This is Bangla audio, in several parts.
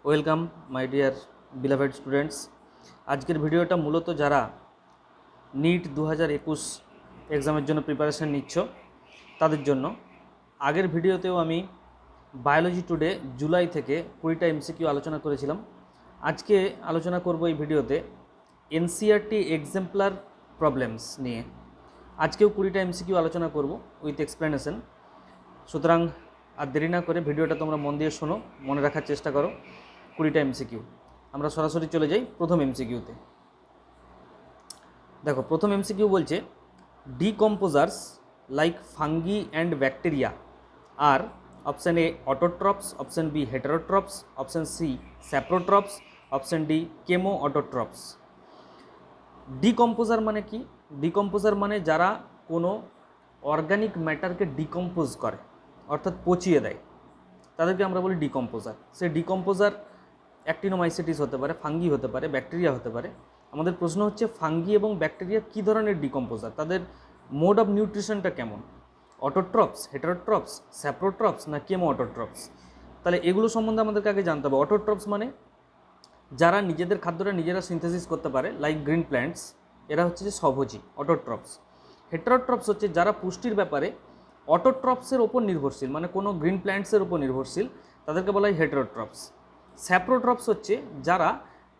Welcome my dear beloved students. আজকের ভিডিওটা মূলত যারা নিট 2021 এক্সামের জন্য প্রিপারেশান নিচ্ছ তাদের জন্য। আগের ভিডিওতেও আমি বায়োলজি টুডে জুলাই থেকে 20টা এমসিকিউ আলোচনা করেছিলাম। আজকে আলোচনা করব এই ভিডিওতে এনসিইআরটি এক্সাম্পলার প্রবলেমস নিয়ে। আজকেও 20টা এমসিকিউ আলোচনা করব উইথ এক্সপ্লেনেশন। সুতরাং আর দেরি না করে ভিডিওটা তোমরা মন দিয়ে শোনো, মনে রাখার চেষ্টা করো। 20টা এমসিকিউ। আমরা সরাসরি চলে যাই প্রথম এমসিকিউতে। দেখো, প্রথম এমসিকিউ বলছে decomposers like fungi and bacteria are option A autotrophs, option B heterotrophs, option C saprotrophs, option D chemo autotrophs. Decomposer মানে কি? ডিকম্পোজার মানে যারা কোনো অর্গানিক ম্যাটারকে ডিকম্পোজ করে, অর্থাৎ পচিয়ে দেয়, তাদেরকে আমরা বলি ডিকম্পোজার। সেই ডিকম্পোজার অ্যাক্টিনোমাইসিটিস হতে পারে, ফাঙ্গি হতে পারে, ব্যাকটেরিয়া হতে পারে। আমাদের প্রশ্ন হচ্ছে ফাঙ্গি এবং ব্যাকটেরিয়া কী ধরনের ডিকম্পোজার, তাদের মোড অফ নিউট্রিশনটা কেমন? অটোট্রপস, হেটারোট্রপস, স্যাপ্রোট্রপস না কেমো অটোট্রপস? তাহলে এগুলো সম্বন্ধে আমাদেরকে আগে জানতে হবে। অটোট্রপস মানে যারা নিজেদের খাদ্যটা নিজেরা সিনথেসিস করতে পারে, লাইক গ্রিন প্ল্যান্টস, এরা হচ্ছে যে স্বভোজী, অটোট্রপস। হেটারোট্রপস হচ্ছে যারা পুষ্টির ব্যাপারে অটোট্রপসের ওপর নির্ভরশীল, মানে কোনো গ্রিন প্ল্যান্টসের ওপর নির্ভরশীল, তাদেরকে বলা হয় হেটারোট্রপস। স্যাপ্রোট্রপস হচ্ছে যারা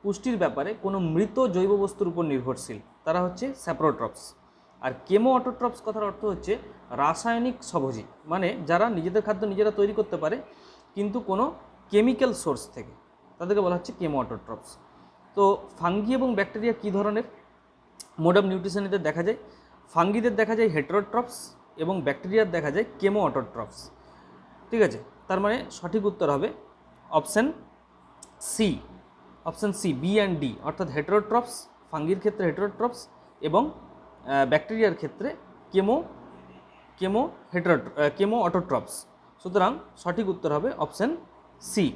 পুষ্টির ব্যাপারে কোনো মৃত জৈব বস্তুর উপর নির্ভরশীল, তারা হচ্ছে স্যাপ্রোট্রপস। আর কেমো অটোট্রপস কথার অর্থ হচ্ছে রাসায়নিক স্বভোজী, মানে যারা নিজেদের খাদ্য নিজেরা তৈরি করতে পারে কিন্তু কোনো কেমিক্যাল সোর্স থেকে, তাদেরকে বলা হচ্ছে কেমো অটোট্রপস। তো ফাঙ্গি এবং ব্যাকটেরিয়া কী ধরনের? মোড অফ নিউট্রিশনেদের দেখা যায় ফাঙ্গিদের দেখা যায় হেটারোট্রপস এবং ব্যাকটেরিয়ার দেখা যায় কেমো অটোট্রপস। ঠিক আছে, তার মানে সঠিক উত্তর হবে option C. Option C, B and D, অর্থাৎ হেটারোট্রপস, ফাঙ্গির ক্ষেত্রে হেটারোট্রপস এবং ব্যাকটেরিয়ার ক্ষেত্রে কেমো কেমো কেমো অটোট্রপস। সুতরাং সঠিক উত্তর হবে অপশান সি।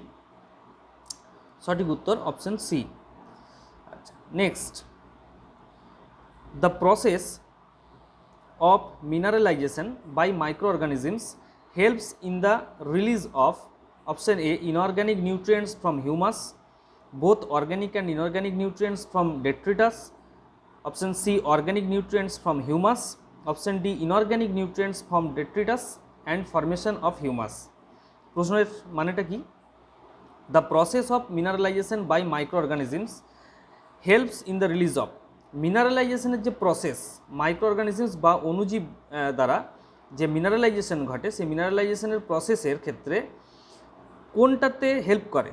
সঠিক উত্তর অপশান সি। আচ্ছা, next, the process of mineralization by microorganisms helps in the release of option A inorganic nutrients from humus, both organic and inorganic nutrients from detritus, option C organic nutrients from humus, option D inorganic nutrients from detritus and formation of humus. প্রশ্নের মানেটা কি? The process of mineralization by microorganisms helps in the release of, মিনারেলাইজেশনের যে প্রসেস, মাইক্রো অর্গানিজমস বা অণুজীব দ্বারা যে মিনারেলাইজেশন ঘটে, সেই মিনারেলাইজেশনের প্রসেসের ক্ষেত্রে কোনটাতে হেল্প করে?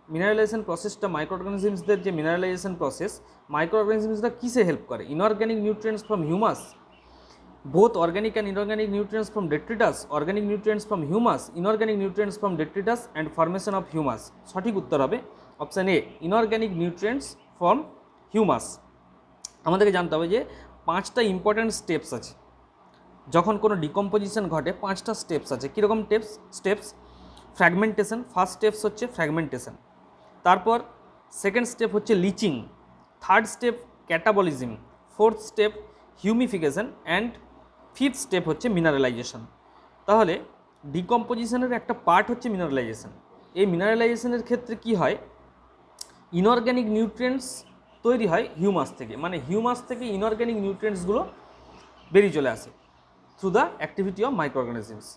মিনারেলাইজেশন প্রসেসটা মাইক্রো অর্গানিজমসদের যে মিনারেলাইজেশন প্রসেস, মাইক্রো অর্গানিজমসরা কিসে হেল্প করে? Inorganic nutrients from humus, both organic and inorganic nutrients from detritus, organic nutrients from humus, inorganic nutrients from detritus and formation of humus. সঠিক উত্তর হবে option A, inorganic nutrients from humus. আমাদেরকে জানতে হবে যে 5টা ইম্পর্ট্যান্ট স্টেপস আছে যখন কোনো ডিকম্পোজিশন ঘটে। 5টা স্টেপস আছে। কীরকম স্টেপস? ফ্র্যাগমেন্টেশন, ফার্স্ট স্টেপস হচ্ছে ফ্র্যাগমেন্টেশন, তারপর সেকেন্ড স্টেপ হচ্ছে lynching, third step catabolism, fourth step humification and fifth step হচ্ছে মিনারেলাইজেশন। তাহলে ডিকম্পোজিশনের একটা পার্ট হচ্ছে মিনারেলাইজেশন। এই মিনারেলাইজেশনের ক্ষেত্রে কি হয়? ইনঅর্গ্যানিক নিউট্রিয়েন্টস তৈরি হয় হিউমাস থেকে, মানে হিউমাস থেকে ইনঅর্গ্যানিক নিউট্রিয়েন্টসগুলো বেরিয়ে চলে আসে through the activity of micro organisms.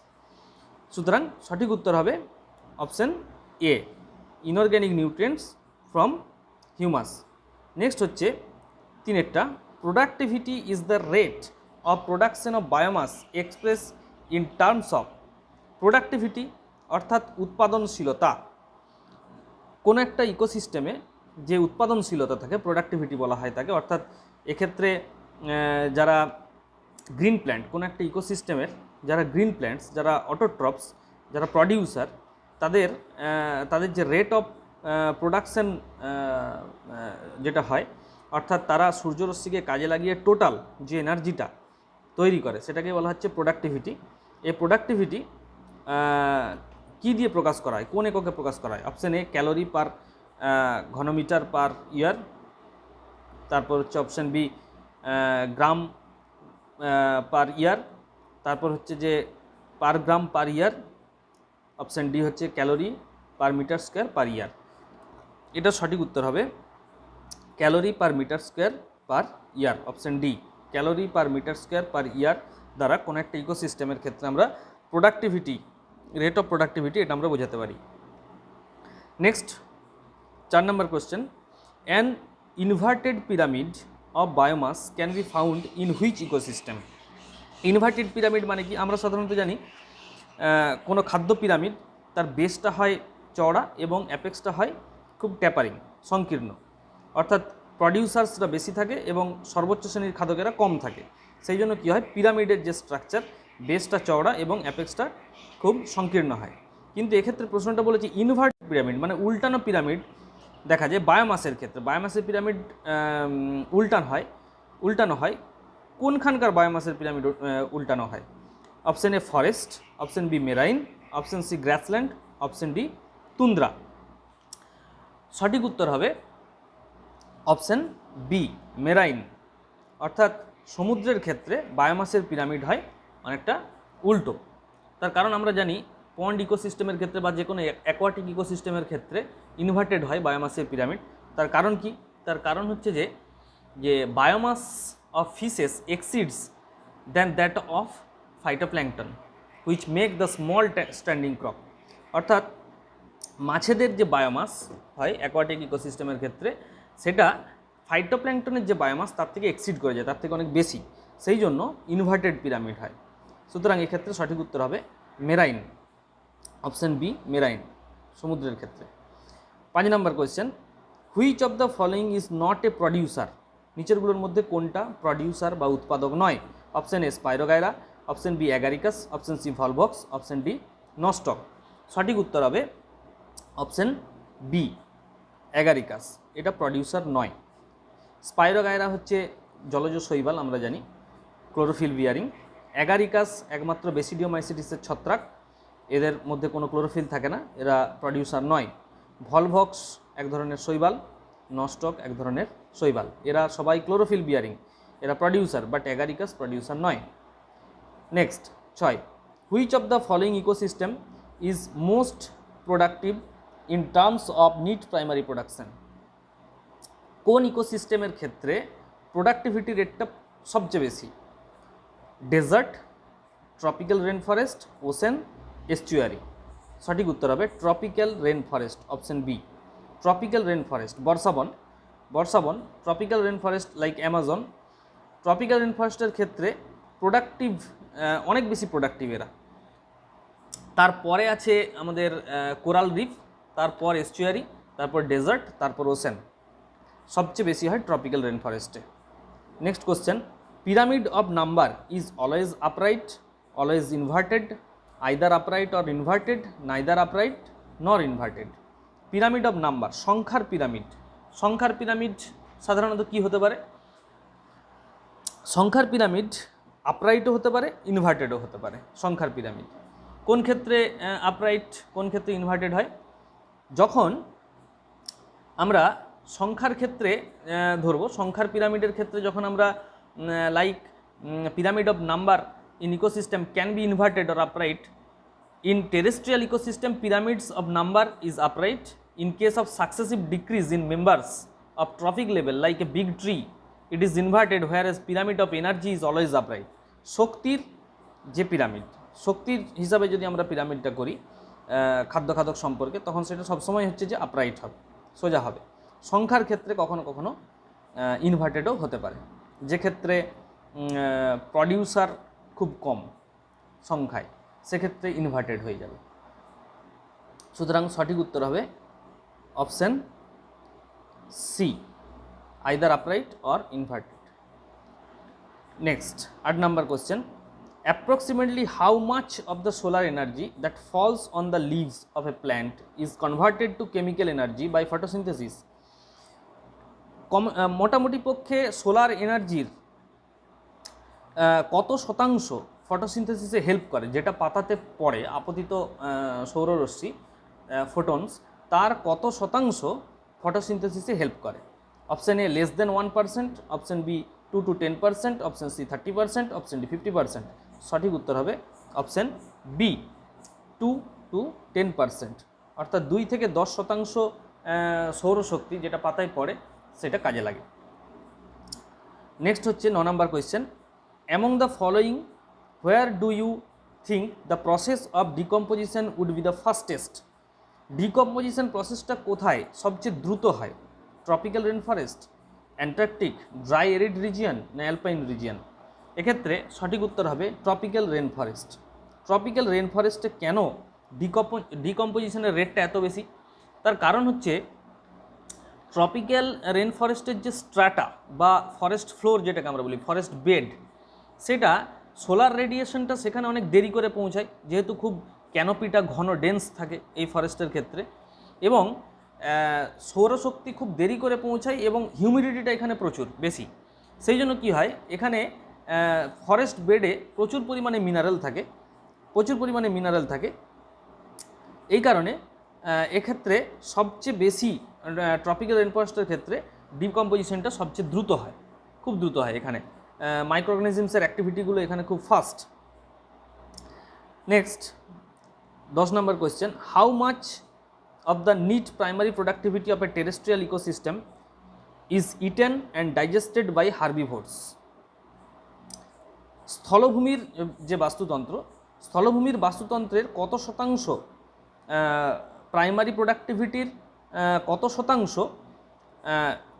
সুতরাং সঠিক উত্তর হবে option A, inorganic nutrients from humus. Next হচ্ছে 3টা, productivity is the rate of production of biomass express in terms of. Productivity অর্থাৎ উৎপাদনশীলতা। কোনো একটা ইকোসিস্টেমে যে উৎপাদনশীলতা থাকে প্রোডাক্টিভিটি বলা হয় তাকে। অর্থাৎ এক্ষেত্রে যারা গ্রিন প্ল্যান্ট, কোনো একটা ইকোসিস্টেমের যারা গ্রিন প্ল্যান্টস, যারা অটোট্রপস, যারা প্রডিউসার, তাদের যে রেট অফ প্রোডাকশন যেটা হয়, অর্থাৎ তারা সূর্যরশ্মিকে কাজে লাগিয়ে টোটাল যে এনার্জিটা তৈরি করে সেটাকে বলা হচ্ছে প্রোডাক্টিভিটি। এই প্রোডাক্টিভিটি কী দিয়ে প্রকাশ করা হয়, কোন এককে প্রকাশ করা হয়? অপশান এ ক্যালোরি পার ঘনমিটার পার ইয়ার, তারপর হচ্ছে অপশান বি গ্রাম পার ইয়ার, তারপর হচ্ছে যে per gram per year, option D হচ্ছে calorie per metre square per year. এটা সঠিক উত্তর হবে calorie per metre square per year, option D. Calorie per metre square per year দ্বারা কোনো একটা ইকোসিস্টেমের ক্ষেত্রে আমরা প্রোডাক্টিভিটি, রেট অফ প্রোডাক্টিভিটি এটা আমরা বোঝাতে পারি। Next 4 number question, an inverted pyramid of biomass can be found in which ecosystem? Inverted pyramid মানে কি? আমরা সাধারণত জানি কোনো খাদ্য পিরামিড তার বেসটা হয় চওড়া এবং অ্যাপেক্সটা হয় খুব ট্যাপারিং, সংকীর্ণ, অর্থাৎ প্রডিউসার্সরা বেশি থাকে এবং সর্বোচ্চ শ্রেণীর খাদকেরা কম থাকে। সেই জন্য কী হয়, পিরামিডের যে স্ট্রাকচার, বেসটা চওড়া এবং অ্যাপেক্সটা খুব সংকীর্ণ হয়। কিন্তু এক্ষেত্রে প্রশ্নটা বলেছে ইনভার্টেড পিরামিড মানে উল্টানো পিরামিড দেখা যায় বায়োমাসের ক্ষেত্রে। বায়োমাসের পিরামিড উল্টানো হয় কোনখানকার বায়োমাসের পিরামিড উল্টানো হয়? Option A forest, option B marine, option C grassland, option D tundra. সঠিক উত্তর হবে অপশন বি মেরাইন, অর্থাৎ সমুদ্রের ক্ষেত্রে বায়োমাসের পিরামিড হয় অনেকটা উল্টো। তার কারণ আমরা জানি পন্ড ইকোসিস্টেমের ক্ষেত্রে বা যে কোনো অ্যাকোয়াটিক ইকোসিস্টেমের ক্ষেত্রে ইনভার্টেড হয় বায়োমাসের পিরামিড। তার কারণ কি? তার কারণ হচ্ছে যে biomass of fishes exceeds than that of phytoplankton which make the small standing crop. অর্থাৎ মাছেদের যে বায়োমাস হয় অ্যাকোয়াটিক ইকোসিস্টেমের ক্ষেত্রে, সেটা ফাইটোপ্ল্যাঙ্কটনের যে বায়োমাস তার থেকে এক্সিড করে যায়, তার থেকে অনেক বেশি। সেই জন্য ইনভার্টেড পিরামিড হয়। সুতরাং এক্ষেত্রে সঠিক উত্তর হবে মেরাইন, অপশন বি মেরাইন, সমুদ্রের ক্ষেত্রে। 5 number question, which of the following is not a producer? নিচেরগুলোর মধ্যে কোনটা প্রডিউসার বা উৎপাদক নয়? Option A spirogyra, option B agaricus, option C volvox, option D nostoc. সঠিক উত্তর হবে অপশন বি অ্যাগারিকাস, এটা প্রডিউসার নয়। স্পাইরোগাইরা হচ্ছে জলজ শৈবাল, আমরা জানি ক্লোরোফিল বিয়ারিং। অ্যাগারিকাস একমাত্র বেসিডিওমাইসিটিসের ছত্রাক, এদের মধ্যে কোনো ক্লোরোফিল থাকে না, এরা প্রডিউসার নয়। ভলভক্স এক ধরনের শৈবাল, নস্টক এক ধরনের শৈবাল, এরা সবাই ক্লোরোফিল বিয়ারিং, এরা প্রডিউসার, বাট অ্যাগারিকাস প্রডিউসার নয়। Next 6, which of the following ecosystem is most productive in terms of net primary production? কোন ইকোসিস্টেমের ক্ষেত্রে প্রোডাক্টিভিটি রেটটা সবচেয়ে বেশি? Desert, tropical rain forest, ocean, estuary. সঠিক উত্তর হবে tropical rain forest, option B tropical rain forest. বর্ষাবন tropical rain forest like Amazon, tropical rain ফরেস্টের ক্ষেত্রে প্রোডাক্টিভ, অনেক বেশি প্রোডাক্টিভ এরা। তারপরে আছে আমাদের কোরাল রিফ, তারপর এস্চুয়ারি, তারপর ডেজার্ট, তারপর ওশেন। সবচেয়ে বেশি হয় ট্রপিক্যাল রেন ফরেস্টে। Next question, pyramid of number is always upright, always inverted, either upright or inverted, neither upright nor inverted? Pyramid of number, সংখ্যার পিরামিড সাধারণত কি হতে পারে? সংখ্যার পিরামিড আপরাইটও হতে পারে, ইনভার্টেডও হতে পারে। সংখ্যার পিরামিড কোন ক্ষেত্রে আপরাইট, কোন ক্ষেত্রে ইনভার্টেড হয়? যখন আমরা সংখ্যার ক্ষেত্রে ধরবো, সংখ্যার পিরামিডের ক্ষেত্রে যখন আমরা like pyramid of number in ecosystem can be inverted or upright. In terrestrial ecosystem pyramids of number is upright. In case of successive decrease in members of trophic level like a big tree, it is inverted, whereas pyramid of energy is always upright. শক্তির যে পিরামিড, শক্তির হিসাবে যদি আমরা পিরামিডটা করি খাদ্য খাদক সম্পর্কে, তখন সেটা সবসময় হচ্ছে যে আপরাইট হবে, সোজা হবে। সংখ্যার ক্ষেত্রে কখনো কখনো ইনভার্টেডও হতে পারে, যে ক্ষেত্রে প্রডিউসার খুব কম সংখ্যায়, সেক্ষেত্রে ইনভার্টেড হয়ে যাবে। সুতরাং সঠিক উত্তর হবে option C, either upright or inverted. Next 8 নম্বর question, approximately how much of the solar energy that falls on the leaves of a plant is converted to chemical energy by photosynthesis? মোটামুটি পক্ষে সোলার এনার্জির কত শতাংশ ফটোসিনথেসিসে হেল্প করে, যেটা পাতাতে পড়ে আপতিত সৌররশ্মি ফোটনস, তার কত শতাংশ ফটোসিনথেসিসে হেল্প করে? Option A less than 1%, option B 2 to 10%, option C 30%, option D 50%। সঠিক উত্তর হবে অপশন বি 2 to 10%, অর্থাৎ 2 থেকে 10% সৌরশক্তি যেটা পাতায় পড়ে সেটা কাজে লাগে। নেক্সট হচ্ছে 9 number question, among the following where do you think the process of decomposition would be the fastest? Decomposition প্রসেসটা কোথায় সবচেয়ে দ্রুত হয়? Tropical rain forest, Antarctic, dry arid region না অ্যালপাইন রিজিয়ন? এক্ষেত্রে সঠিক উত্তর হবে tropical rain forest. Tropical rain ফরেস্টে কেন ডিকম্পোজিশনের রেটটা এত বেশি? তার কারণ হচ্ছে ট্রপিক্যাল রেন ফরেস্টের যে স্ট্র্যাটা বা ফরেস্ট ফ্লোর যেটাকে আমরা বলি, ফরেস্ট বেড, সেটা সোলার রেডিয়েশনটা সেখানে অনেক দেরি করে পৌঁছায়, যেহেতু খুব ক্যানোপিটা ঘন ডেন্স থাকে এই ফরেস্টের ক্ষেত্রে, এবং সৌরশক্তি খুব দেরি করে পৌঁছায় এবং হিউমিডিটিটা এখানে প্রচুর বেশি। সেই জন্য কী হয়, এখানে ফরেস্ট বেডে প্রচুর পরিমাণে মিনারেল থাকে। এই কারণে এক্ষেত্রে সবচেয়ে বেশি ট্রপিক্যাল রেন ফরেস্টের ক্ষেত্রে ডিকম্পোজিশনটা সবচেয়ে দ্রুত হয়, খুব দ্রুত হয়। এখানে মাইক্রোঅর্গানিজমসের অ্যাক্টিভিটিগুলো এখানে খুব fast. Next 10 number question, how much of the net primary productivity of a terrestrial ecosystem is eaten and digested by herbivores? স্থলভূমির বাস্তুতন্ত্রের কত শতাংশ প্রাইমারি প্রোডাক্টিভিটির কত শতাংশ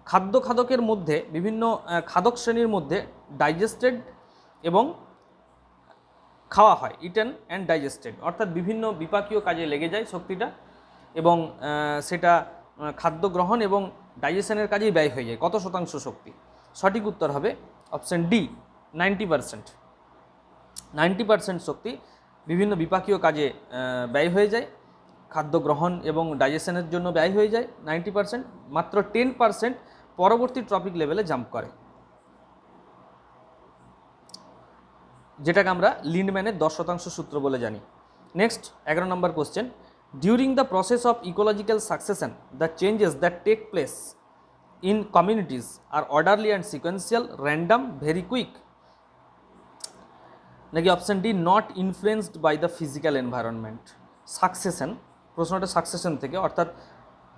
খাদ্যের মধ্যে, বিভিন্ন খাদক শ্রেণীর মধ্যে ডাইজেস্টেড এবং খাওয়া হয়? ইটেন অ্যান্ড ডাইজেস্টেড অর্থাৎ বিভিন্ন বিপাকীয় কাজে লেগে যায় শক্তিটা, এবং সেটা খাদ্য গ্রহণ এবং ডাইজেশনের কাজেই ব্যয় হয়ে যায়। কত শতাংশ শক্তি? সঠিক উত্তর হবে অপশন ডি, 90%। 90% শক্তি বিভিন্ন বিপাকীয় কাজে ব্যয় হয়ে যায়, খাদ্য গ্রহণ এবং ডাইজেশনের জন্য ব্যয় হয়ে যায় 90%, মাত্র 10% পরবর্তী ট্রপিক লেভেলে জাম্প করে, যেটাকে আমরা লিন্ডম্যানের 10% সূত্র বলে জানি। Next 11 number question, during the process of ecological succession the changes that take place in communities are orderly and sequential, random, very quick? নাকি option D, not influenced by the physical environment? Succession, প্রশ্নটা সাকসেশন থেকে, অর্থাৎ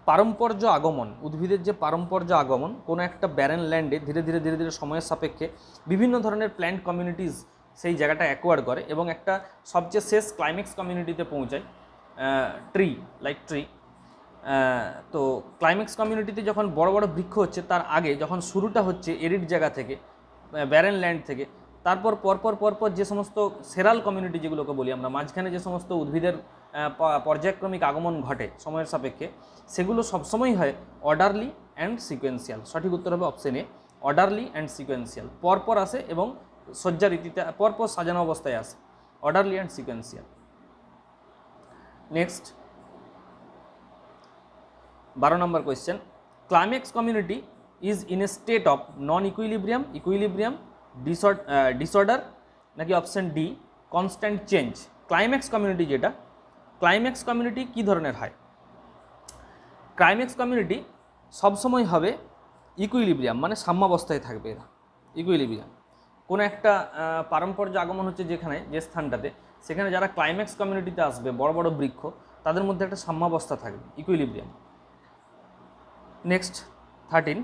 পারম্পর্য আগমন, উদ্ভিদের যে পারম্পর্য আগমন কোনো একটা ব্যারেন ল্যান্ডে ধীরে ধীরে সময়ের সাপেক্ষে বিভিন্ন ধরনের প্ল্যান্ট কমিউনিটিজ সেই জায়গাটা অ্যাকোয়ার করে এবং একটা সবচেয়ে শেষ ক্লাইম্যাক্স কমিউনিটিতে পৌঁছায়, ট্রি। তো ক্লাইম্যাক্স কমিউনিটিতে যখন বড় বড় বৃক্ষ হচ্ছে, তার আগে যখন শুরুটা হচ্ছে এরিড জায়গা থেকে, ব্যারেন ল্যান্ড থেকে, তারপর পরপর যে সমস্ত সেরাল কমিউনিটি যেগুলোকে বলি আমরা, মাঝখানে যে সমস্ত উদ্ভিদের পর্যায়ক্রমিক আগমন ঘটে সময়ের সাপেক্ষে, সেগুলো সবসময়ই হয় অর্ডারলি অ্যান্ড সিকোয়েন্সিয়াল। সঠিক উত্তর হবে option A, orderly and sequential, পরপর আসে এবং সজ্জা রীতিতে পরপর সাজানো অবস্থায় আসে, orderly and sequential. Next 12 number question, climax community is in a state of non equilibrium, disorder, নাকি option D, constant change? Climax community যেটা, ক্লাইম্যাক্স কমিউনিটি কী ধরনের হয়? ক্লাইম্যাক্স কমিউনিটি সবসময় হবে ইকুইলিব্রিয়াম, মানে সাম্যাবস্থায় থাকবে এরা, ইকুইলিব্রিয়াম। কোনো একটা পারম্পর্য আগমন হচ্ছে যেখানে, যে স্থানটাতে, সেখানে যারা ক্লাইম্যাক্স কমিউনিটিতে আসবে, বড় বড় বৃক্ষ, তাদের মধ্যে একটা সাম্যাবস্থা থাকবে, equilibrium. Next 13,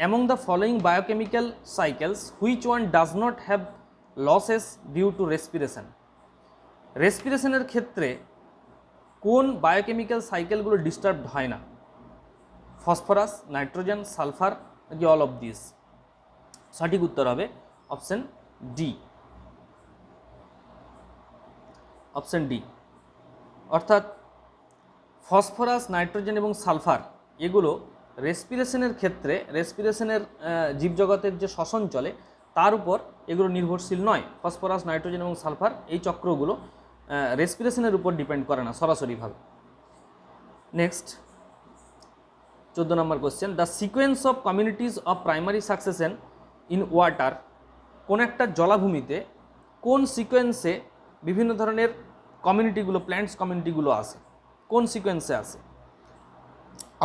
among the following biochemical cycles which one does not have losses due to respiration? রেসপিরেশনের ক্ষেত্রে কোন বায়োকেমিক্যাল সাইকেলগুলো ডিস্টার্বড হয় না? ফসফরাস, নাইট্রোজেন, সালফার, নাকি অল অফ দিস? সঠিক উত্তর হবে অপশন ডি, অপশন ডি। অর্থাৎ ফসফরাস, নাইট্রোজেন এবং সালফার এগুলো রেসপিরেশনের ক্ষেত্রে, রেসপিরেশনের জীবজগতের যে শ্বসন চলে তার উপর এগুলো নির্ভরশীল নয়। ফসফরাস, নাইট্রোজেন এবং সালফার এই চক্রগুলো রেসপিরেশনের উপর ডিপেন্ড করে না সরাসরিভাবে। Next 14 number question, the sequence of communities of primary succession in water, কোন একটা জলাভূমিতে কোন সিকোয়েন্সে বিভিন্ন ধরনের কমিউনিটিগুলো, প্ল্যান্টস কমিউনিটিগুলো আসে, কোন সিকোয়েন্সে আসে?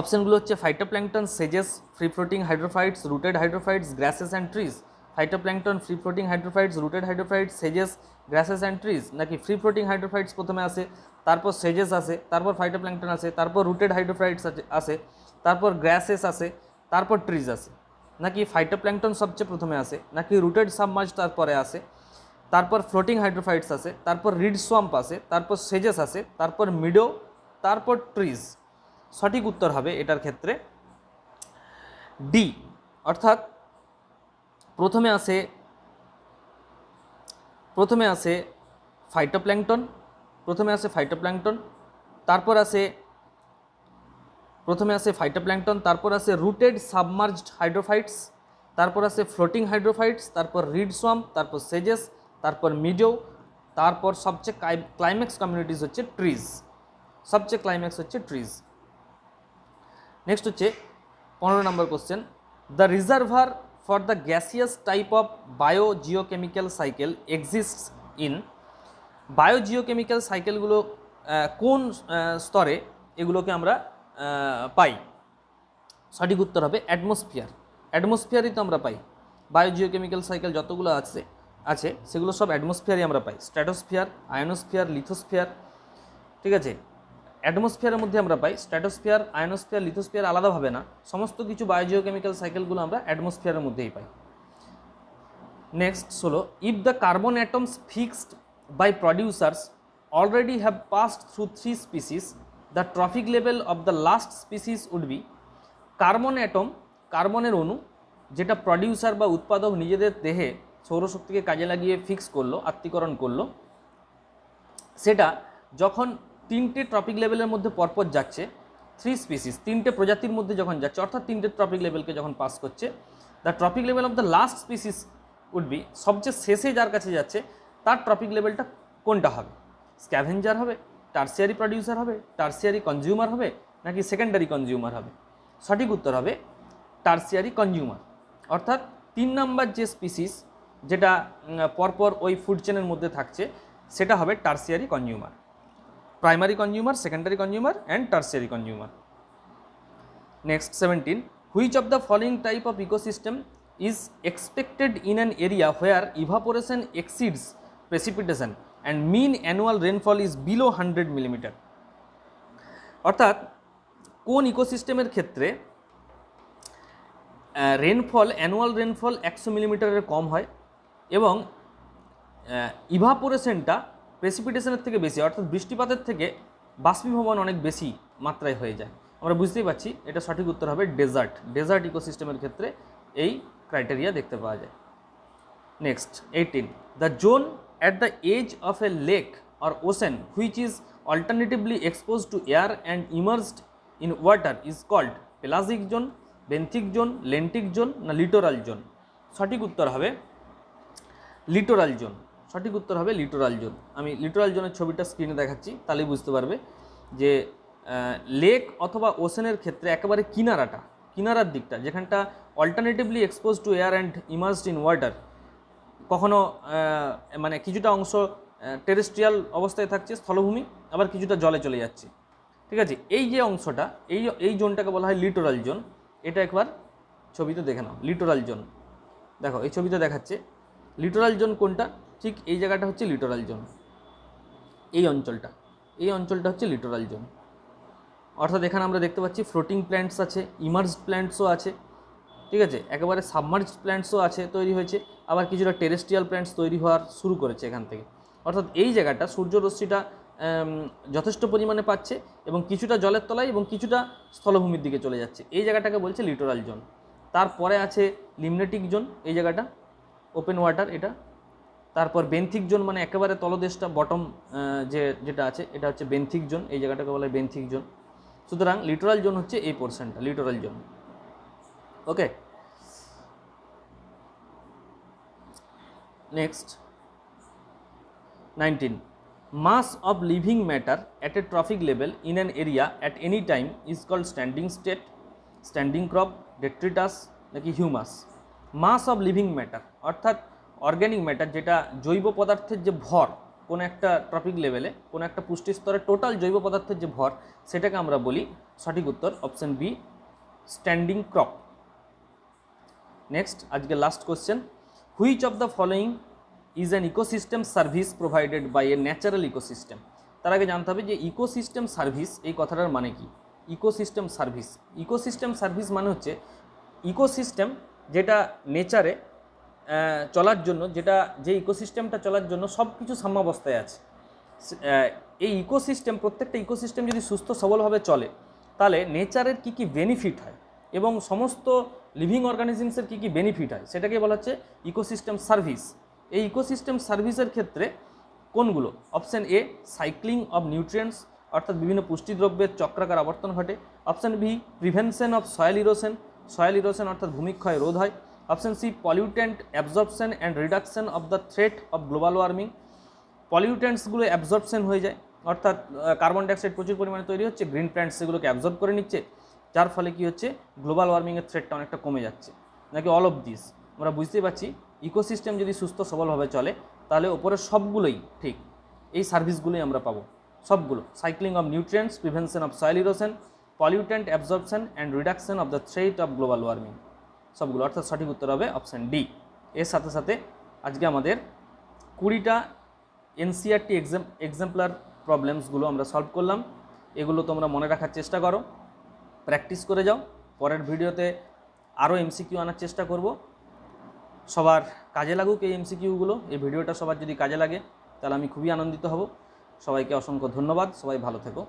অপশানগুলো হচ্ছে phytoplankton, সেজেস, free floating হাইড্রোফাইটস, rooted হাইড্রোফাইটস, grasses and trees. Phytoplankton, free floating হাইড্রোফাইটস, rooted হাইড্রোফাইটস, সেজেস, grasses and trees, নাকি ফ্রি ফ্লোটিং হাইড্রোফাইটস প্রথমে আসে, তারপর সেজেস আসে, তারপর ফাইটোপ্ল্যাঙ্কটন আসে, তারপর রুটেড হাইড্রোফাইটস আসে, তারপর গ্রাসেস আসে, তারপর ট্রিজ আসে, নাকি ফাইটোপ্ল্যাঙ্কটন সবচেয়ে প্রথমে আসে, নাকি রুটেড সাবমার্জ তারপরে আসে, তারপর ফ্লোটিং হাইড্রোফাইটস আসে, তারপর রিড সোয়াম্প আসে, তারপর সেজেস আসে, তারপর মিডো, তারপর ট্রিজ? সঠিক উত্তর হবে এটার ক্ষেত্রে ডি, অর্থাৎ প্রথমে আসে ফাইটোপ্ল্যাঙ্কটন, তারপর আসে রুটেড সাবমার্জড হাইড্রোফাইটস, তারপর আসে ফ্লোটিং হাইড্রোফাইটস, তারপর রিড সোয়াম্প, তারপর সেজেস, তারপর মিডো, তারপর সবচেয়ে ক্লাইম্যাক্স কমিউনিটিস হচ্ছে ট্রিজ। নেক্সট হচ্ছে 15 number question, the reservoir for the gaseous type of biogeochemical cycle exists in. Biogeochemical সাইকেলগুলো কোন স্তরে এগুলোকে আমরা পাই? সঠিক উত্তর হবে অ্যাটমসফিয়ারই তো আমরা পাই। বায়োজিওকেমিক্যাল সাইকেল যতগুলো আছে সেগুলো সব অ্যাটমসফিয়ারই আমরা পাই। স্ট্র্যাটোস্ফিয়ার, আয়নোস্ফিয়ার, লিথোস্ফিয়ার, ঠিক আছে, অ্যাটমসফিয়ারের মধ্যে আমরা পাই। স্ট্র্যাটোস্ফিয়ার, আয়নোস্ফিয়ার, লিথোস্ফিয়ার আলাদাভাবে না, সমস্ত কিছু বায়োজিওকেমিক্যাল সাইকেলগুলো আমরা অ্যাটমসফিয়ারের মধ্যেই পাই। নেক্সট হলো, if the carbon atoms fixed by producers already have passed through 3 species, the trophic level of the last species would be. কার্বনের অণু যেটা প্রডিউসার বা উৎপাদক নিজেদের দেহে সৌরশক্তিকে কাজে লাগিয়ে ফিক্স করলো, আত্মীকরণ করলো, সেটা যখন 3টে ট্রপিক লেভেলের মধ্যে পরপর যাচ্ছে, 3 স্পিসিস, 3টে প্রজাতির মধ্যে যখন যাচ্ছে, অর্থাৎ 3টে ট্রপিক লেভেলকে যখন পাস করছে, the tropic level of the last species would be, সবচেয়ে শেষে যার কাছে যাচ্ছে তার ট্রপিক লেভেলটা কোনটা হবে? স্ক্যাভেঞ্জার হবে, টার্সিয়ারি প্রডিউসার হবে, টার্সিয়ারি কনজিউমার হবে, নাকি সেকেন্ডারি কনজিউমার হবে? সঠিক উত্তর হবে টার্সিয়ারি কনজিউমার, অর্থাৎ 3 নম্বর যে স্পিসিস যেটা পরপর ওই ফুড চেনের মধ্যে থাকছে সেটা হবে tertiary consumer. Primary consumer, secondary consumer and tertiary consumer. Next 17, which of the following type of ecosystem is expected in an area where evaporation exceeds precipitation and mean annual rainfall is below 100 millimetre? অর্থাৎ কোন ইকোসিস্টেমের ক্ষেত্রে অ্যানুয়াল রেনফল 100 মিলিমিটারের কম হয় এবং ইভাপোরেশনটা প্রেসিপিটেশনের থেকে বেশি, অর্থাৎ বৃষ্টিপাতের থেকে বাষ্পীভবন অনেক বেশি মাত্রায় হয়ে যায়? আমরা বুঝতেই পারছি এটা সঠিক উত্তর হবে ডেজার্ট ইকোসিস্টেমের ক্ষেত্রে এই ক্রাইটেরিয়া দেখতে পাওয়া যায়। Next 18, the zone at the edge of a lake or ocean which is alternatively expose to air and immersed in water is called pelagic zone, benthic zone, lentic zone, না লিটোরাল জোন? সঠিক উত্তর হবে লিটোরাল জোন। আমি লিটোরাল জোনের ছবিটা স্ক্রিনে দেখাচ্ছি, তাহলেই বুঝতে পারবে যে লেক অথবা ওশেনের ক্ষেত্রে একেবারে কিনারার দিকটা, যেখানটা alternatively expose to air and immersed in water, কখনো মানে কিছুটা অংশ টেরেস্ট্রিয়াল অবস্থায় থাকছে স্থলভূমি, আবার কিছুটা জলে চলে যাচ্ছে, ঠিক আছে? এই যে অংশটা, এই জোনটাকে বলা হয় লিটোরাল জোন। এটা একবার ছবিতে দেখে নাও, লিটোরাল জোন। দেখো এই ছবিতে দেখাচ্ছে লিটোরাল জোন কোনটা, ঠিক এই জায়গাটা হচ্ছে লিটোরাল জোন। এই অঞ্চলটা হচ্ছে লিটোরাল জোন। অর্থাৎ এখানে আমরা দেখতে পাচ্ছি ফ্লোটিং প্ল্যান্টস আছে, ইমার্জড প্ল্যান্টসও আছে, ঠিক আছে, একেবারে সাবমার্জড প্ল্যান্টসও আছে, তৈরি হয়েছে, আবার কিছুটা টেরেস্ট্রিয়াল প্ল্যান্টস তৈরি হওয়ার শুরু করেছে এখান থেকে। অর্থাৎ এই জায়গাটা সূর্যরশ্মিটা যথেষ্ট পরিমাণে পাচ্ছে এবং কিছুটা জলের তলায় এবং কিছুটা স্থলভূমির দিকে চলে যাচ্ছে, এই জায়গাটাকে বলছে লিটোরাল জোন। তারপরে আছে লিমনেটিক জোন, এই জায়গাটা ওপেন ওয়াটার এটা। তারপর বেন্থিক জোন, মানে একেবারে তলদেশটা, বটম যেটা আছে এটা হচ্ছে বেন্থিক জোন, এই জায়গাটাকে বলা হয় বেন্থিক জোন। সুতরাং লিটোরাল জোন হচ্ছে এই পোর্শনটা, littoral zone. Okay, next 19, mass of living matter at a trophic level in an area at any time is called standing state, standing crop, detritus, নাকি humus? Mass of living matter অর্থাৎ অর্গ্যানিক ম্যাটার, যেটা জৈব পদার্থের যে ভর কোনো একটা ট্রপিক লেভেলে, কোনো একটা পুষ্টি স্তরে টোটাল জৈব পদার্থের যে ভর, সেটাকে আমরা বলি, সঠিক উত্তর option B, standing crop. Next, আজকে last question, which of the following is an ecosystem service provided by a natural ecosystem. তার আগে জানতে হবে যে ইকোসিস্টেম সার্ভিস এই কথাটার মানে কি। ইকোসিস্টেম সার্ভিস, ইকোসিস্টেম সার্ভিস মানে হচ্ছে ইকোসিস্টেম যেটা নেচারে চলার জন্য, যেটা যে ইকোসিস্টেমটা চলার জন্য সব কিছু সাম্যাবস্থায় আছে। এই ইকোসিস্টেম, প্রত্যেকটা ইকোসিস্টেম যদি সুস্থ সবলভাবে চলে তাহলে নেচারের কী কী বেনিফিট হয় এবং সমস্ত লিভিং অর্গানিজমসের কী কী বেনিফিট হয় সেটাকে বলা হচ্ছে ইকোসিস্টেম সার্ভিস। এই ইকোসিস্টেম সার্ভিসের ক্ষেত্রে কোনগুলো? Option A cycling of nutrients, অর্থাৎ বিভিন্ন পুষ্টিদ্রব্যের চক্রাকার আবর্তন ঘটে। Option B prevention of soil erosion, soil erosion অর্থাৎ ভূমিক্ষয় রোধ হয়। Option C pollutant absorption and reduction of the threat of global warming, পলিউটেন্টসগুলো অ্যাবজর্পশন হয়ে যায়, অর্থাৎ কার্বন ডাইঅক্সাইড প্রচুর পরিমাণে তৈরি হচ্ছে, গ্রিন প্ল্যান্টস সেগুলোকে অ্যাবজর্ব করে নিচ্ছে, যার ফলে কী হচ্ছে গ্লোবাল ওয়ার্মিংয়ের থ্রেটটা অনেকটা কমে যাচ্ছে। নাকি অল অফ দিস আমরা বুঝতেই পারছি ইকোসিস্টেম যদি সুস্থ সবলভাবে চলে তাহলে ওপরের সবগুলোই ঠিক, এই সার্ভিসগুলোই আমরা পাবো সবগুলো। Cycling of nutrients, prevention of soil erosion, pollutant absorption and reduction of the threat of global warming, সবগুলো। অর্থাৎ সঠিক উত্তর হবে অপশান ডি। এর সাথে সাথে আজকে আমাদের 20টা এনসিইআরটি এক্সাম্পলার প্রবলেমসগুলো আমরা সলভ করলাম। এগুলো তোমরা মনে রাখার চেষ্টা করো, প্র্যাকটিস করে যাও। পরের ভিডিওতে আরও এমসিকিউ আনার চেষ্টা করব। সবার কাজে লাগুক এই এমসিকিউগুলো। এই ভিডিওটা সবার যদি কাজে লাগে তাহলে আমি খুবই আনন্দিত হব। সবাইকে অসংখ্য ধন্যবাদ, সবাই ভালো থেকো।